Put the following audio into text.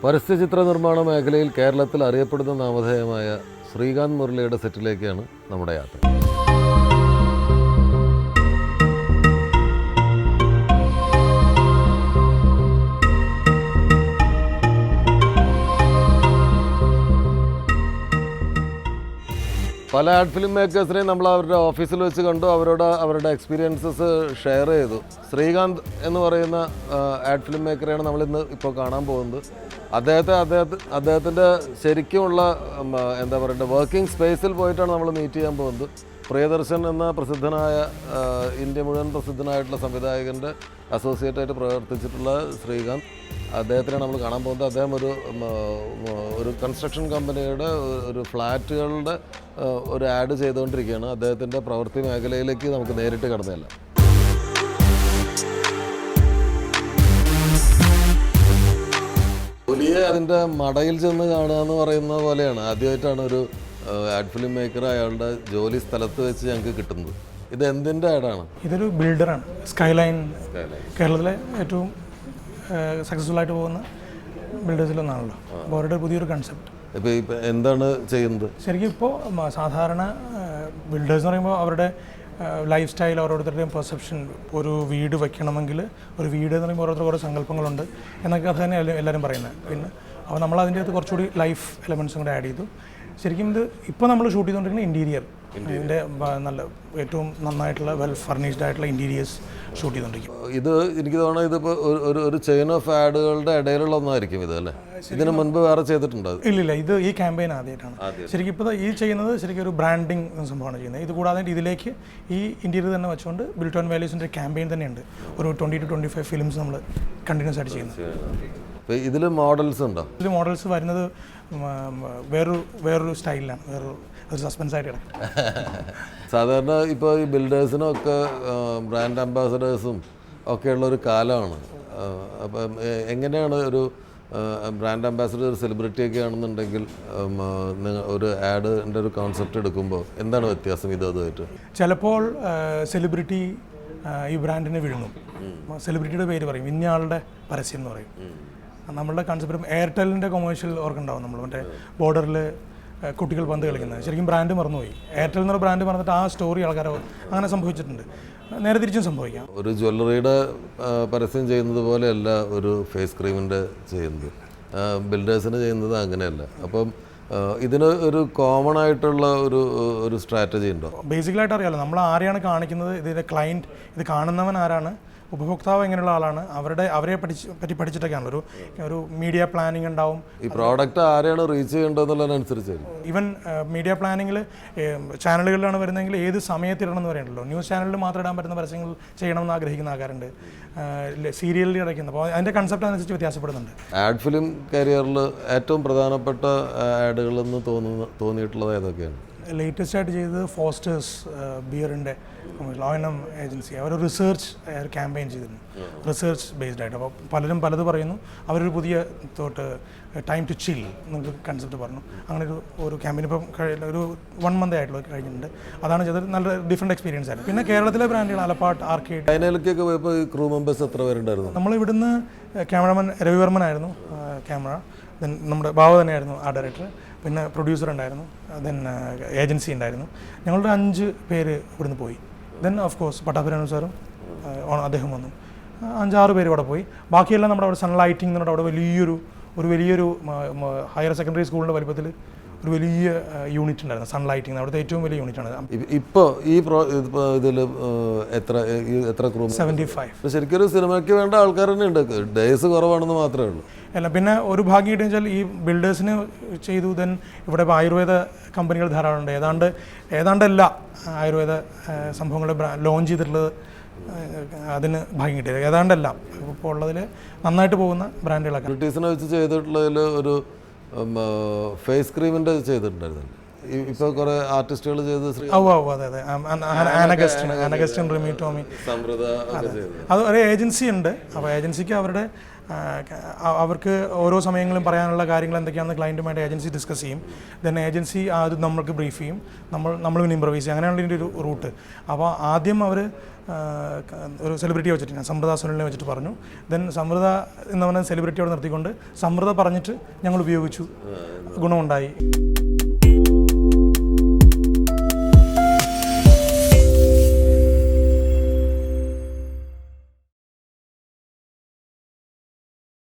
പരസ്യചിത്ര നിർമ്മാണ മേഖലയിൽ കേരളത്തിൽ അറിയപ്പെടുന്ന നാമധേയമായ ശ്രീകാന്ത് മുരളിയുടെ സെറ്റിലേക്കാണ് നമ്മുടെ യാത്ര. പല ആഡ് ഫിലിം മേക്കേഴ്സിനെയും നമ്മൾ അവരുടെ ഓഫീസിൽ വെച്ച് കണ്ടു, അവരുടെ എക്സ്പീരിയൻസസ് ഷെയർ ചെയ്തു. ശ്രീകാന്ത് എന്ന് പറയുന്ന ആഡ് ഫിലിം മേക്കറെയാണ് നമ്മളിന്ന് ഇപ്പോൾ കാണാൻ പോകുന്നത്. അദ്ദേഹത്തിൻ്റെ ശരിക്കുമുള്ള എന്താ പറയണ്ടത് വർക്കിംഗ് സ്പേസിൽ പോയിട്ടാണ് നമ്മൾ മീറ്റ് ചെയ്യാൻ പോകുന്നത്. പ്രിയദർശൻ എന്ന പ്രസിദ്ധനായ ഇന്ത്യ മുഴുവൻ പ്രസിദ്ധനായിട്ടുള്ള സംവിധായകൻ്റെ അസോസിയേറ്റായിട്ട് പ്രവർത്തിച്ചിട്ടുള്ള ശ്രീകാന്ത്, അദ്ദേഹത്തിനാണ് നമ്മൾ കാണാൻ പോകുന്നത്. അദ്ദേഹം ഒരു കൺസ്ട്രക്ഷൻ കമ്പനിയുടെ ഒരു ഫ്ലാറ്റുകളുടെ ഒരു ആഡ് ചെയ്തുകൊണ്ടിരിക്കുകയാണ്. അദ്ദേഹത്തിൻ്റെ പ്രവൃത്തി മേഖലയിലേക്ക് നമുക്ക് നേരിട്ട് കടന്നില്ല. ജോലിയെ അതിൻ്റെ മടയിൽ ചെന്ന് കാണുക എന്ന് പറയുന്ന പോലെയാണ്. ആദ്യമായിട്ടാണ് ഒരു ആഡ് ഫിലിം മേക്കർ അയാളുടെ ജോലി സ്ഥലത്ത് വെച്ച് ഞങ്ങൾക്ക് കിട്ടുന്നത്. ഇത് എന്തിൻ്റെ ആഡാണ്? ഇതൊരു ബിൽഡറാണ്. സ്കൈലൈൻ കേരളത്തിലെ ഏറ്റവും സക്സസ്ഫുൾ ആയിട്ട് പോകുന്ന ബിൽഡേഴ്സിലൊന്നാണല്ലോ. അപ്പോൾ അവരുടെ പുതിയൊരു കൺസെപ്റ്റ്. ഇപ്പോൾ എന്താണ് ചെയ്യുന്നത്? ശരിക്കും ഇപ്പോൾ സാധാരണ ബിൽഡേഴ്സ് എന്ന് പറയുമ്പോൾ അവരുടെ ലൈഫ് സ്റ്റൈൽ, ഓരോരുത്തരുടെയും പെർസെപ്ഷൻ. ഒരു വീട് വയ്ക്കണമെങ്കിൽ ഒരു വീട് എന്ന് പറയുമ്പോൾ ഓരോരുത്തർ ഓരോ സങ്കല്പങ്ങളുണ്ട് എന്നൊക്കെ അത് തന്നെ എല്ലാവരും പറയുന്നത്. പിന്നെ അപ്പോൾ നമ്മൾ അതിൻ്റെ അകത്ത് കുറച്ചുകൂടി ലൈഫ് എലമെൻസും കൂടെ ആഡ് ചെയ്തു. ശരിക്കും ഇത് ഇപ്പോൾ നമ്മൾ ഷൂട്ട് ചെയ്തുകൊണ്ടിരിക്കുന്ന ഇൻറ്റീരിയർ, ഇതിൻ്റെ നല്ല ഏറ്റവും നന്നായിട്ടുള്ള വെൽ ഫർണിഷ്ഡ് ആയിട്ടുള്ള ഇൻറ്റീരിയേഴ്സ് ഷൂട്ട് ചെയ്തുകൊണ്ടിരിക്കും. ഇത് എനിക്ക് തോന്നുന്നത് ഇതിപ്പോൾ ഒരു ചെയിൻ ഓഫ് ആഡുകളുടെ ഇടയിലുള്ള ഒന്നായിരിക്കും ഇത്, അല്ലേ? ഇതിന് മുൻപ് വേറെ ചെയ്തിട്ടുണ്ടോ? ഇല്ല, ഇത് ഈ ക്യാമ്പയിൻ ആദ്യമായിട്ടാണ്. ശരിക്കും ഇപ്പോൾ ഈ ചെയ്യുന്നത് ശരിക്കും ഒരു ബ്രാൻഡിങ് സംഭവമാണ് ചെയ്യുന്നത്. ഇത് കൂടാതെ ഇതിലേക്ക് ഈ ഇൻറ്റീരിയർ തന്നെ വെച്ചുകൊണ്ട് ബിൽറ്റ് ഓൺ വാല്യൂസിൻ്റെ ക്യാമ്പയിൻ തന്നെയുണ്ട്. ഒരു 20 to 25 ഫിലിംസ് നമ്മൾ കണ്ടിന്യൂസ് ആയിട്ട് ചെയ്യുന്നത്. ഇതിൽ മോഡൽസ് ഉണ്ടോ? ഇതിൽ മോഡൽസ് വരുന്നത് വേറൊരു സ്റ്റൈലിലാണ്, ഒരു സസ്പെൻസ് ആയിട്ട് കിടക്കും. സാധാരണ ഇപ്പോൾ ഈ ബിൽഡേഴ്സിനൊക്കെ ബ്രാൻഡ് അംബാസഡേഴ്സും ഒക്കെയുള്ള ഒരു കാലമാണ്. അപ്പം എങ്ങനെയാണ് ഒരു ബ്രാൻഡ് അംബാസഡർ, ഒരു സെലിബ്രിറ്റിയൊക്കെ ആണെന്നുണ്ടെങ്കിൽ ഒരു ആഡിൻ്റെ ഒരു കോൺസെപ്റ്റ് എടുക്കുമ്പോൾ എന്താണ് വ്യത്യാസം ഇതുമായിട്ട്? ചിലപ്പോൾ സെലിബ്രിറ്റി ഈ ബ്രാൻഡിനെ വിഴുങ്ങും. സെലിബ്രിറ്റിയുടെ പേര് പറയും, ഇന്നയാളുടെ പരസ്യം എന്ന് പറയും. നമ്മളുടെ കൺസെപ്റ്റ് എയർടെല്ലിൻ്റെ കൊമേഴ്ഷ്യൽ ഓർക്കുണ്ടാവും. നമ്മൾ മറ്റേ ബോർഡറിൽ കുട്ടികൾ പന്ത് കളിക്കുന്നത്. ശരിക്കും ബ്രാൻഡ് മറന്നുപോയി. എയർടെൽ എന്നൊരു ബ്രാൻഡ് പറഞ്ഞിട്ട് ആ സ്റ്റോറി ആൾക്കാരോ അങ്ങനെ സംഭവിച്ചിട്ടുണ്ട്. നേരെ തിരിച്ചും സംഭവിക്കാം. ഒരു ജ്വല്ലറിയുടെ പരസ്യം ചെയ്യുന്നത് പോലെയല്ല ഒരു ഫേസ് ക്രീമിൻ്റെ ചെയ്യുന്നത്, ബിൽഡേഴ്സിന് ചെയ്യുന്നത് അങ്ങനെയല്ല. അപ്പം ഇതിന് ഒരു കോമൺ ആയിട്ടുള്ള ഒരു സ്ട്രാറ്റജി ഉണ്ടോ? ബേസിക്കലായിട്ട് അറിയാമല്ലോ, നമ്മൾ ആരെയാണ് കാണിക്കുന്നത്, ഇതിൻ്റെ ക്ലയൻറ്റ്, ഇത് കാണുന്നവൻ ആരാണ്, ഉപഭോക്താവ് എങ്ങനെയുള്ള ആളാണ്, അവരെ പറ്റി പഠിച്ചിട്ടൊക്കെയാണ് ഒരു മീഡിയ പ്ലാനിങ് ഉണ്ടാവും. ഈ പ്രോഡക്റ്റ് ആരെയാണ് റീച്ച് ചെയ്യേണ്ടതെന്നുള്ളതിനനുസരിച്ച് ഈവൻ മീഡിയ പ്ലാനിങ്ങിൽ ചാനലുകളിലാണ് വരുന്നതെങ്കിൽ ഏത് സമയത്ത് ഇടണമെന്ന് പറയുന്നുണ്ടല്ലോ. ന്യൂസ് ചാനലിൽ മാത്രം ഇടാൻ പറ്റുന്ന പരസ്യങ്ങൾ ചെയ്യണമെന്ന് ആഗ്രഹിക്കുന്ന ആൾക്കാരുണ്ട്, സീരിയലിൽ ഇടയ്ക്കുന്നത്. അപ്പോൾ അതിൻ്റെ കൺസെപ്റ്റ് അനുസരിച്ച് വ്യത്യാസപ്പെടുന്നുണ്ട്. ആഡ് ഫിലിം കരിയറിൽ ഏറ്റവും പ്രധാനപ്പെട്ട ആഡുകളെന്ന് തോന്നിയിട്ടുള്ളത് ഏതൊക്കെയാണ്? ലേറ്റസ്റ്റ് ആയിട്ട് ചെയ്തത് ഫോസ്റ്റേഴ്സ് ബിയറിൻ്റെ ലോയനം ഏജൻസി. അവർ റിസർച്ച് ക്യാമ്പയിൻ ചെയ്തിരുന്നു, റിസർച്ച് ബേസ്ഡ് ആയിട്ട്. അപ്പോൾ പലരും പലത് പറയുന്നു. അവരൊരു പുതിയ ടൈം ടു ചിൽ എന്നൊരു കൺസെപ്റ്റ് പറഞ്ഞു. അങ്ങനെ ഒരു ക്യാമ്പയിൻ ഇപ്പം ഒരു 1 month ആയിട്ടുള്ള കഴിഞ്ഞിട്ടുണ്ട്. അതാണ് ചെയ്തത്. നല്ല ഡിഫറെൻറ്റ് എക്സ്പീരിയൻസ് ആയിരുന്നു. പിന്നെ കേരളത്തിലെ ബ്രാൻഡുകൾ അലപ്പാട്ട്, ആർക്കേഡ്. ചൈനയിലേക്കൊക്കെ പോയപ്പോൾ ക്രൂ മെമ്പേഴ്സ് എത്ര പേരുണ്ടായിരുന്നു? നമ്മൾ ഇവിടുന്ന് ക്യാമറമാൻ രവിവർമ്മനായിരുന്നു ക്യാമറ, ദെൻ നമ്മുടെ ബാബു തന്നെയായിരുന്നു ആ ഡയറക്ടർ, പിന്നെ പ്രൊഡ്യൂസർ ഉണ്ടായിരുന്നു, ദെൻ ഏജൻസി ഉണ്ടായിരുന്നു. ഞങ്ങളുടെ 5 പേര് ഇവിടുന്ന് പോയി. ദെൻ ഓഫ് കോഴ്സ് പട്ടാഭിരാമൻ സാറും അദ്ദേഹം വന്നു. 5-6 പേര് അവിടെ പോയി. ബാക്കിയെല്ലാം നമ്മുടെ അവിടെ സൺലൈറ്റിംഗ് എന്ന് പറഞ്ഞാൽ അവിടെ വലിയൊരു ഹയർ സെക്കൻഡറി സ്കൂളിൻ്റെ വലിപ്പത്തിൽ ഒരു വലിയ യൂണിറ്റ് ഉണ്ടായിരുന്നു. സൺലൈറ്റിംഗ് അവിടുത്തെ ഏറ്റവും വലിയ യൂണിറ്റാണ്. ഇപ്പോൾ ഇതിൽ എത്ര ക്രൂ? 75. ശരിക്കും ഒരു സിനിമയ്ക്ക് വേണ്ട ആൾക്കാർ തന്നെ ഉണ്ട്, ഡേയ്സ് കുറവാണെന്ന് മാത്രമേ ഉള്ളൂ. അല്ല, പിന്നെ ഒരു ഭാഗ്യം കിട്ടിയെന്ന് വെച്ചാൽ ഈ ബിൽഡേഴ്സിന് ചെയ്തു. ദെൻ ഇവിടെ ഇപ്പോൾ ആയുർവേദ കമ്പനികൾ ധാരാളമുണ്ട്. ഏതാണ്ട് എല്ലാ ആയുർവേദ സംഭവങ്ങൾ ലോഞ്ച് ചെയ്തിട്ടുള്ളത് അതിന് ഭാഗ്യം കിട്ടിയത് ഏതാണ്ടെല്ലാം ഇപ്പോൾ ഉള്ളതിൽ നന്നായിട്ട് പോകുന്ന ബ്രാൻഡുകളൊക്കെ. ബ്രിട്ടീസിനെ വെച്ച് ചെയ്തിട്ടുള്ളതിൽ ഒരു ഫേസ് ക്രീമിൻ്റെ ചെയ്തിട്ടുണ്ടായിരുന്നു. ഇപ്പോൾ കുറേ ആർട്ടിസ്റ്റുകൾ ചെയ്ത് അതെ അനഗസ്റ്റിൻ, റിമി ടോമി, അത് ഒരു ഏജൻസി ഉണ്ട്. അപ്പോൾ ഏജൻസിക്ക് അവരുടെ അവർക്ക് ഓരോ സമയങ്ങളും പറയാനുള്ള കാര്യങ്ങൾ എന്തൊക്കെയാണെന്ന് ക്ലയൻറ്റുമായിട്ട് ഏജൻസി ഡിസ്കസ് ചെയ്യും. ദെൻ ഏജൻസി അത് നമ്മൾക്ക് ബ്രീഫ് ചെയ്യും, നമ്മൾ പിന്നെ ഇമ്പ്രവൈസ് ചെയ്യും. അങ്ങനെയാണ് ഇതിൻ്റെ ഒരു റൂട്ട്. അപ്പോൾ ആദ്യം അവർ ഒരു സെലിബ്രിറ്റി വെച്ചിട്ട് ഞാൻ സമൃദ്ധ സുനിലിനെ വെച്ചിട്ട് പറഞ്ഞു. ദെൻ സമൃദ്ധ എന്ന് പറഞ്ഞ സെലിബ്രിറ്റിയോട് നിർത്തിക്കൊണ്ട് സമൃദ്ധ പറഞ്ഞിട്ട് ഞങ്ങൾ ഉപയോഗിച്ചു, ഗുണമുണ്ടായി.